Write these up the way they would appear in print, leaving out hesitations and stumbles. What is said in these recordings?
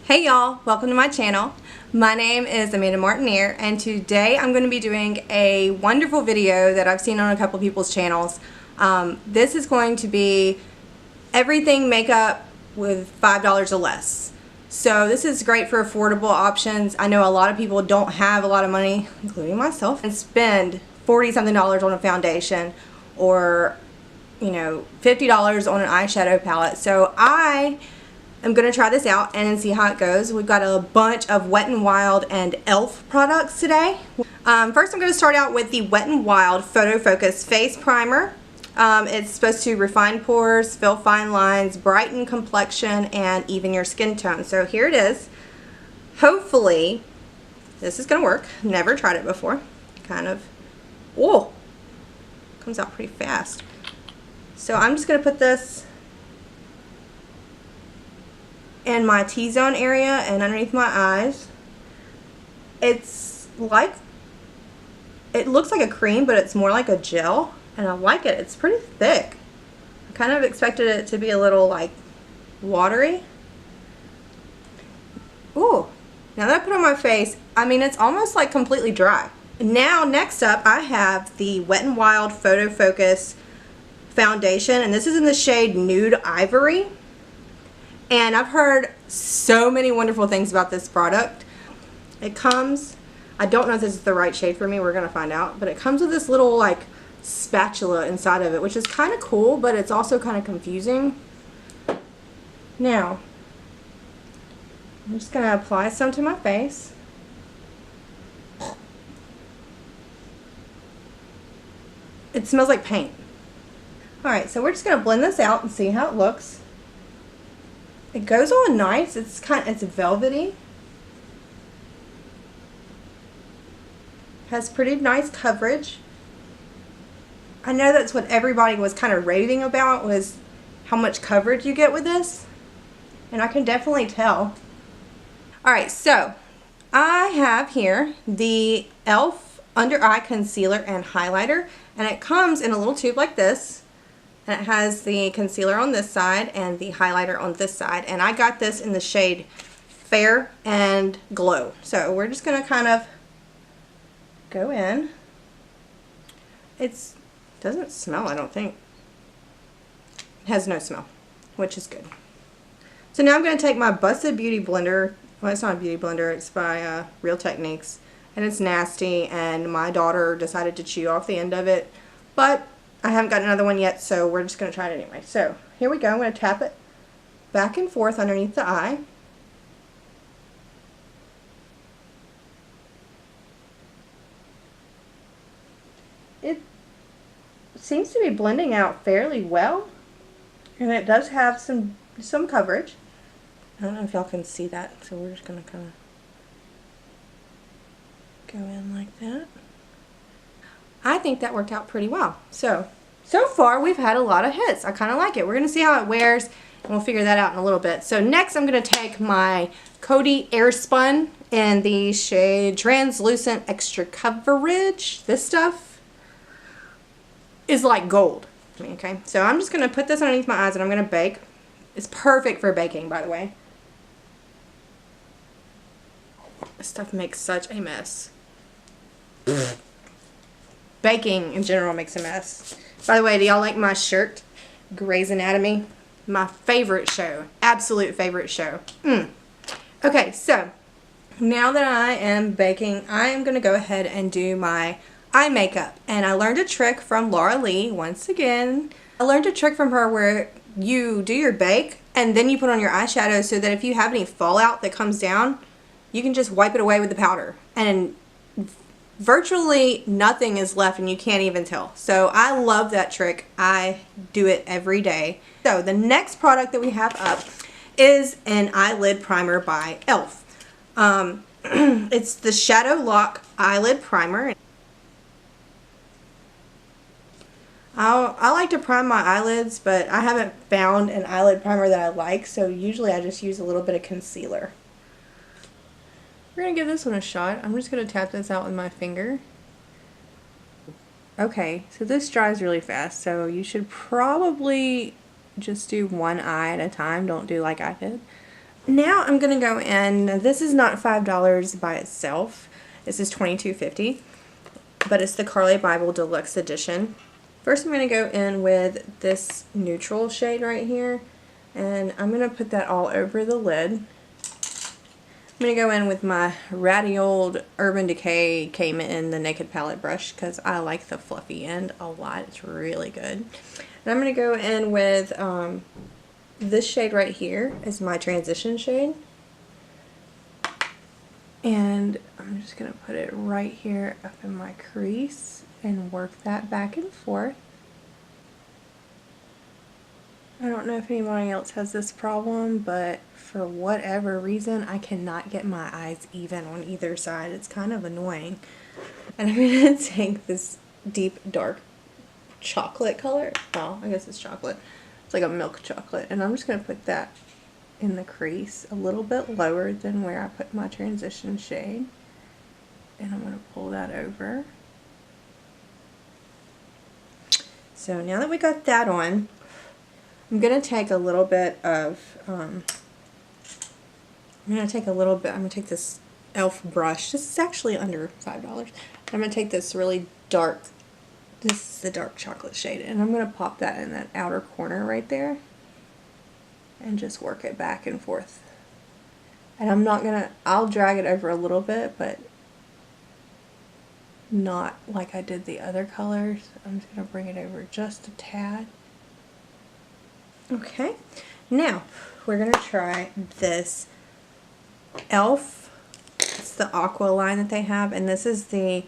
Hey y'all, welcome to my channel. My name is Martiniere, and today I'm going to be doing a wonderful video that I've seen on a couple people's channels. This is going to be everything makeup with $5 or less. So this is great for affordable options. I know a lot of people don't have a lot of money, including myself, and spend $40 something on a foundation or, you know, $50 on an eyeshadow palette. So I'm going to try this out and see how it goes. We've got a bunch of Wet n Wild and e.l.f. products today. First I'm going to start out with the Wet n Wild Photo Focus Face Primer. It's supposed to refine pores, fill fine lines, brighten complexion, and even your skin tone. So here it is. Hopefully this is going to work. Never tried it before. Kind of, whoa, comes out pretty fast. So I'm just going to put this in my T-zone area and underneath my eyes. It's like, it looks like a cream, but it's more like a gel, and I like it. It's pretty thick. I kind of expected it to be a little like watery. Ooh, now that I put it on my face, I mean, it's almost like completely dry. Now next up I have the Wet n Wild Photo Focus foundation, and this is in the shade Nude Ivory. And I've heard so many wonderful things about this product. It comes, I don't know if this is the right shade for me, we're going to find out, but it comes with this little like spatula inside of it, which is kind of cool, but it's also kind of confusing. Now, I'm just going to apply some to my face. It smells like paint. Alright, so we're just going to blend this out and see how it looks. It goes on nice. It's velvety. Has pretty nice coverage. I know that's what everybody was kind of raving about, was how much coverage you get with this, and I can definitely tell. Alright, so I have here the e.l.f. Under Eye Concealer and Highlighter, and it comes in a little tube like this. And it has the concealer on this side and the highlighter on this side. And I got this in the shade Fair and Glow. So we're just going to kind of go in. It doesn't smell, I don't think. It has no smell, which is good. So now I'm going to take my Busted Beauty Blender. Well, it's not a beauty blender. It's by Real Techniques. And it's nasty. And my daughter decided to chew off the end of it. But I haven't got another one yet, so we're just going to try it anyway. So here we go. I'm going to tap it back and forth underneath the eye. It seems to be blending out fairly well, and it does have some coverage. I don't know if y'all can see that, so we're just going to kind of go in like that. I think that worked out pretty well. So far we've had a lot of hits. I kind of like it. We're going to see how it wears, and we'll figure that out in a little bit. So next I'm going to take my Coty Airspun in the shade Translucent Extra Coverage. This stuff is like gold. Okay, so I'm just going to put this underneath my eyes and I'm going to bake. It's perfect for baking, by the way. This stuff makes such a mess. Baking in general makes a mess. By the way, do y'all like my shirt? Grey's Anatomy. My favorite show. Absolute favorite show. Okay, so now that I am baking, I am going to go ahead and do my eye makeup. And I learned a trick from Laura Lee, once again. I learned a trick from her where you do your bake and then you put on your eyeshadow so that if you have any fallout that comes down, you can just wipe it away with the powder. And virtually nothing is left and you can't even tell. So I love that trick. I do it every day. So the next product that we have up is an eyelid primer by e.l.f. It's the Shadow Lock Eyelid Primer. I like to prime my eyelids, but I haven't found an eyelid primer that I like, so usually I just use a little bit of concealer. We're going to give this one a shot. I'm just going to tap this out with my finger. Okay, so this dries really fast, so you should probably just do one eye at a time. Don't do like I did. Now I'm going to go in, this is not $5 by itself, this is $22.50, but it's the Carli Bybel Deluxe Edition. First I'm going to go in with this neutral shade right here, and I'm going to put that all over the lid. I'm going to go in with my ratty old Urban Decay Came In the Naked Palette brush because I like the fluffy end a lot. It's really good. And I'm going to go in with this shade right here is my transition shade. And I'm just going to put it right here up in my crease and work that back and forth. I don't know if anybody else has this problem, but for whatever reason, I cannot get my eyes even on either side. It's kind of annoying. And I'm going to take this deep, dark chocolate color. Well, I guess it's chocolate. It's like a milk chocolate. And I'm just going to put that in the crease a little bit lower than where I put my transition shade. And I'm going to pull that over. So now that we got that on, I'm going to take a little bit of, I'm going to take this e.l.f. brush. This is actually under $5. I'm going to take this really dark, this is the dark chocolate shade, and I'm going to pop that in that outer corner right there and just work it back and forth. And I'm not going to, I'll drag it over a little bit, but not like I did the other colors. I'm just going to bring it over just a tad. Okay, now we're going to try this e.l.f. It's the aqua line that they have, and this is the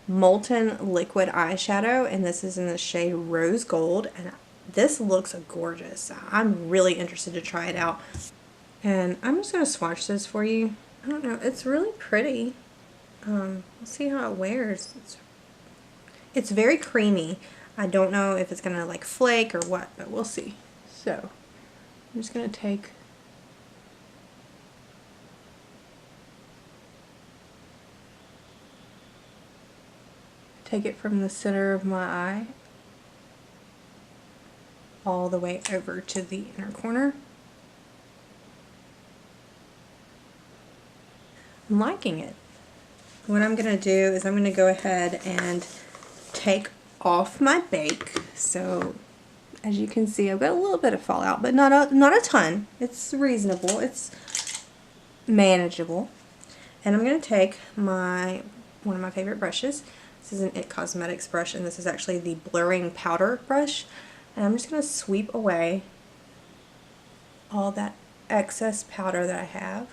Molten liquid eyeshadow, and this is in the shade Rose Gold, and this looks gorgeous. I'm really interested to try it out, and I'm just going to swatch this for you. I don't know, it's really pretty. We'll see how it wears. It's very creamy. I don't know if it's going to like flake or what, but we'll see. So, I'm just going to take it from the center of my eye all the way over to the inner corner. I'm liking it. What I'm going to do is I'm going to go ahead and take off my bake. So as you can see, I've got a little bit of fallout, but not a ton. It's reasonable. It's manageable. And I'm going to take one of my favorite brushes. This is an IT Cosmetics brush, and this is actually the blurring powder brush. And I'm just going to sweep away all that excess powder that I have.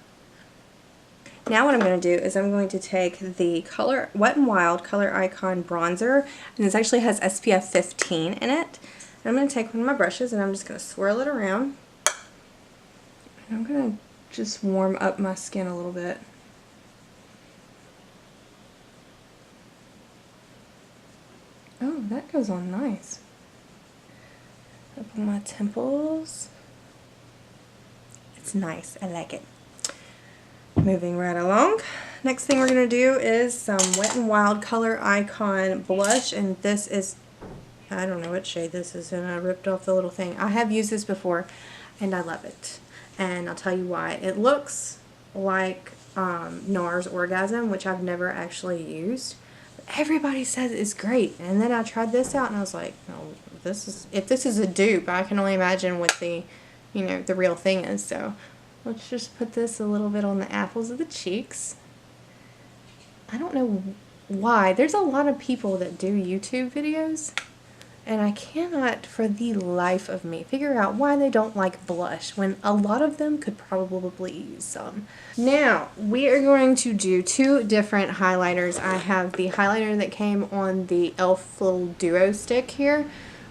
Now what I'm going to do is I'm going to take the Wet n Wild Color Icon Bronzer, and this actually has SPF 15 in it. And I'm going to take one of my brushes and I'm just going to swirl it around. And I'm going to just warm up my skin a little bit. Oh, that goes on nice. Up on my temples. It's nice. I like it. Moving right along. Next thing we're going to do is some Wet n Wild Color Icon Blush, and this is, I don't know what shade this is, and I ripped off the little thing. I have used this before, and I love it. And I'll tell you why. It looks like NARS Orgasm, which I've never actually used. But everybody says it's great. And then I tried this out, and I was like, no, if this is a dupe, I can only imagine what the, the real thing is. So let's just put this a little bit on the apples of the cheeks. I don't know why. There's a lot of people that do YouTube videos, and I cannot for the life of me figure out why they don't like blush when a lot of them could probably use some. Now, we are going to do two different highlighters. I have the highlighter that came on the e.l.f. little duo stick here,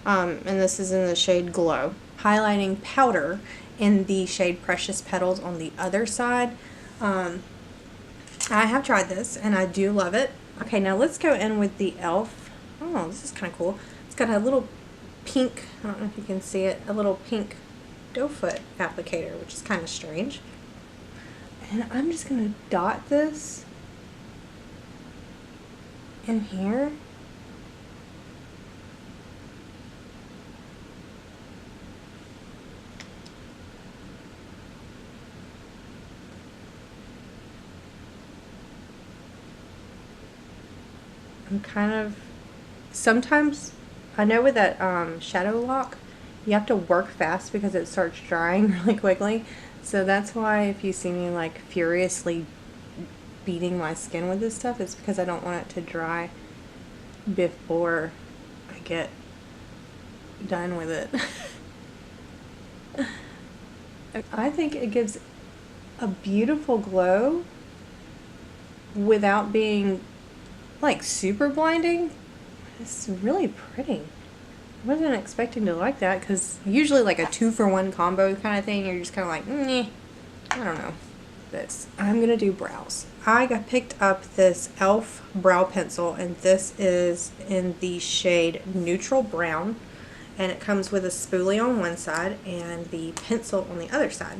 and this is in the shade Glow. Highlighting powder in the shade Precious Petals on the other side. I have tried this, and I do love it. Okay, now let's go in with the e.l.f. Oh, this is kind of cool. It's got a little pink, I don't know if you can see it, a little pink doe foot applicator, which is kind of strange. And I'm just going to dot this in here. I'm kind of, sometimes, I know with that shadow lock, you have to work fast because it starts drying really quickly. So that's why if you see me like furiously beating my skin with this stuff, it's because I don't want it to dry before I get done with it. I think it gives a beautiful glow without being like super blinding. It's really pretty. I wasn't expecting to like that because usually like a 2-for-1 combo kind of thing, you're just kind of like, meh, I don't know. This. I'm going to do brows. I picked up this e.l.f. brow pencil, and this is in the shade Neutral Brown, and it comes with a spoolie on one side and the pencil on the other side.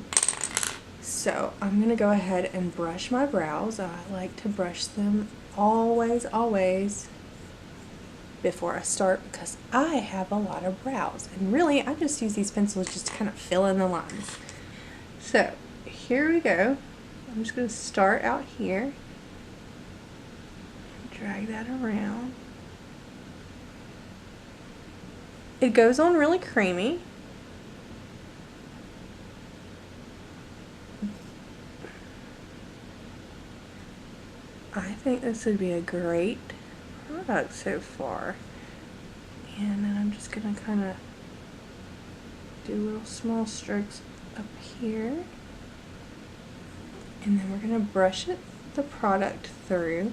So I'm going to go ahead and brush my brows. I like to brush them always before I start because I have a lot of brows, and really I just use these pencils just to kind of fill in the lines. So here we go. I'm just going to start out here, drag that around. It goes on really creamy. I think this would be a great product so far. And then I'm just going to kind of do little small strokes up here. And then we're going to brush the product through.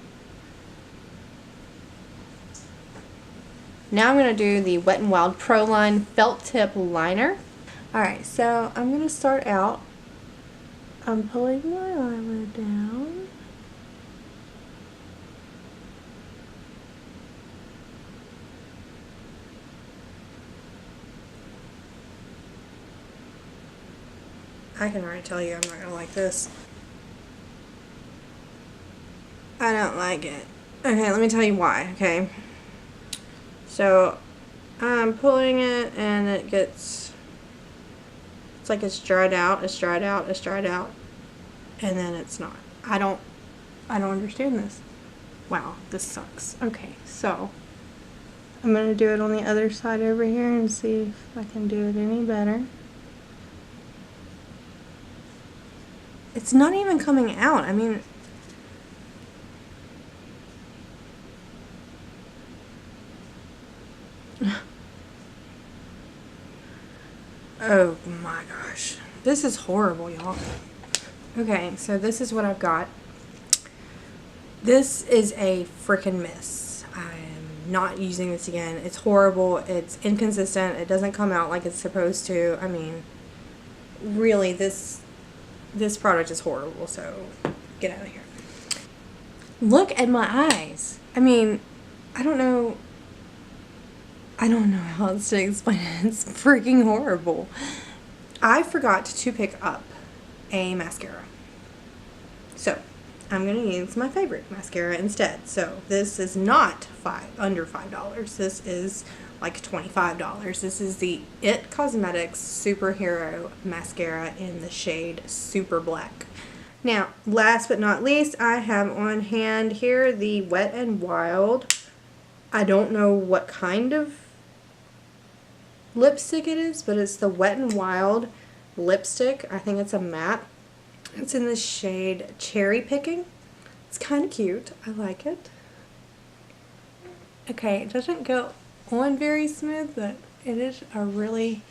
Now I'm going to do the Wet n Wild Pro Line Felt Tip Liner. Alright, so I'm going to start out. I'm pulling my eyelid down. I can already tell you I'm not going to like this. I don't like it. Okay, let me tell you why, okay? So, I'm pulling it and it gets, it's like it's dried out, it's dried out, it's dried out, and then it's not. I don't understand this. Wow, this sucks. Okay, so, I'm going to do it on the other side over here and see if I can do it any better. It's not even coming out. I mean, oh my gosh. This is horrible, y'all. Okay, so this is what I've got. This is a freaking mess. I am not using this again. It's horrible. It's inconsistent. It doesn't come out like it's supposed to. I mean, really, this product is horrible, so get out of here. Look at my eyes. I mean, I don't know how else to explain it. It's freaking horrible. I forgot to pick up a mascara. So, I'm going to use my favorite mascara instead. So, this is not under $5. This is like $25. This is the It Cosmetics Superhero Mascara in the shade Super Black. Now, last but not least, I have on hand here the Wet n Wild. I don't know what kind of lipstick it is, but it's the Wet n Wild lipstick. I think it's a matte. It's in the shade Cherry Picking. It's kind of cute. I like it. Okay, it doesn't go on very smooth, but it is a really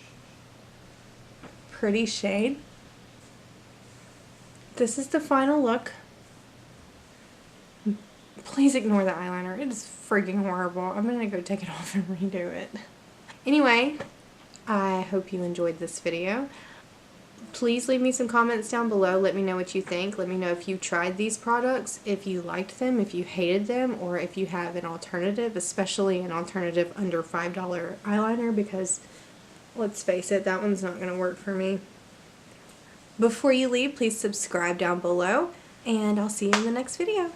pretty shade. This is the final look. Please ignore the eyeliner. It is freaking horrible. I'm gonna go take it off and redo it. Anyway, I hope you enjoyed this video. Please leave me some comments down below. Let me know what you think. Let me know if you tried these products, if you liked them, if you hated them, or if you have an alternative, especially an alternative under $5 eyeliner, because let's face it, that one's not going to work for me. Before you leave, please subscribe down below, and I'll see you in the next video.